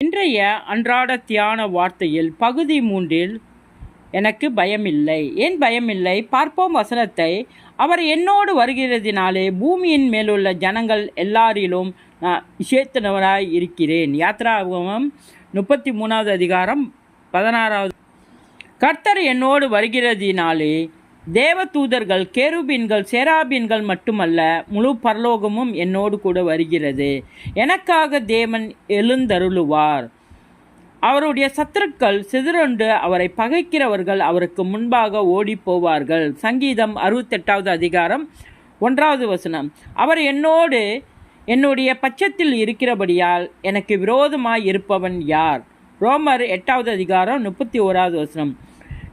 இன்றைய அன்றாட தியான வார்த்தையில் பகுதி 3இல் எனக்கு பயமில்லை. ஏன் பயமில்லை? பார்ப்போம் வசனத்தை. அவர் என்னோடு வருகிறதினாலே பூமியின் மேலுள்ள ஜனங்கள் எல்லாரிலும் நான் விசேத்தனவராய் இருக்கிறேன். யாத்ராகமம் 33வது அதிகாரம் 16வது. கர்த்தர் என்னோடு வருகிறதினாலே தேவ தூதர்கள், கேருபீன்கள், சேராபீன்கள் மட்டுமல்ல, முழு பரலோகமும் என்னோடு கூட வருகிறது. எனக்காக தேவன் எழுந்தருளுவார். அவருடைய சத்துருக்கள் சிதறுண்டு அவரை பகைக்கிறவர்கள் அவருக்கு முன்பாக ஓடி போவார்கள். சங்கீதம் 68வது அதிகாரம் 1வது வசனம். அவர் என்னுடைய பட்சத்தில் இருக்கிறபடியால் எனக்கு விரோதமாய் இருப்பவன் யார்? ரோமர் 8வது அதிகாரம் 31வது வசனம்.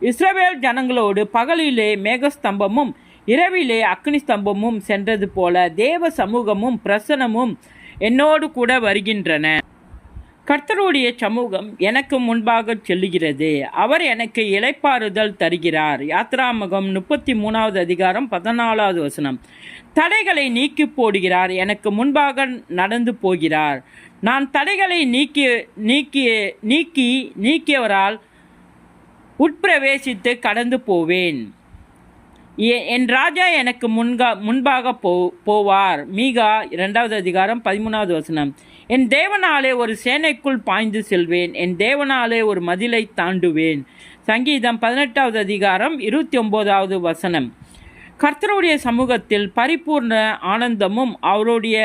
இஸ்ரவேல் ஜனங்களோடு பகலிலே மேகஸ்தம்பமும் இரவிலே அக்னி ஸ்தம்பமும் சென்றது போல தேவ சமூகமும் பிரசனமும் என்னோடு கூட வருகின்றன. கர்த்தருடைய சமூகம் எனக்கு முன்பாக செல்லுகிறது. அவர் எனக்கு இளைப்பாறுதல் தருகிறார். யாத்ராகமம் 33வது அதிகாரம் 14வது வசனம். தடைகளை நீக்கி போடுகிறார். எனக்கு முன்பாக நடந்து போகிறார். நான் தடைகளை நீக்கியவரால் உட்பிரவேசித்து கடந்து போவேன். என் ராஜா எனக்கு முன்பாக போவார். மீகா 2வது அதிகாரம் 13வது வசனம். என் தேவனாலே ஒரு சேனைக்குள் பாய்ந்து செல்வேன். என் தேவனாலே ஒரு மதிலை தாண்டுவேன். சங்கீதம் 18வது அதிகாரம் 29வது வசனம். கர்த்தருடைய சமூகத்தில் பரிபூர்ண ஆனந்தமும் அவருடைய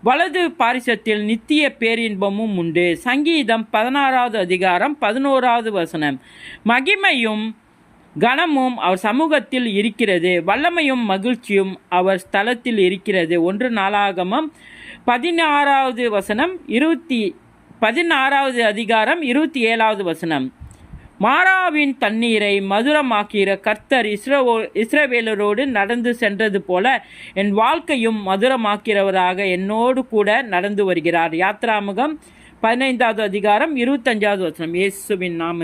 வலது பாரிசத்தில் நித்திய பேரின்பமும் உண்டு. சங்கீதம் 16வது அதிகாரம் 11வது வசனம். மகிமையும் கனமும் அவர் சமூகத்தில் இருக்கிறது. வல்லமையும் மகிழ்ச்சியும் அவர் ஸ்தலத்தில் இருக்கிறது. 1 நாளாகமம் 16வது வசனம் 16வது அதிகாரம் 27வது வசனம். மாராவின் தண்ணீரை மதுரமாக்கிற கர்த்தர் இஸ்ரவேலரோடு நடந்து சென்றது போல என் வாழ்க்கையும் மதுரமாக்கிறவராக என்னோடு கூட நடந்து வருகிறார். யாத்ராகமம் 15வது அதிகாரம் 25வது வசனம். இயேசுவின் நாமத்தில்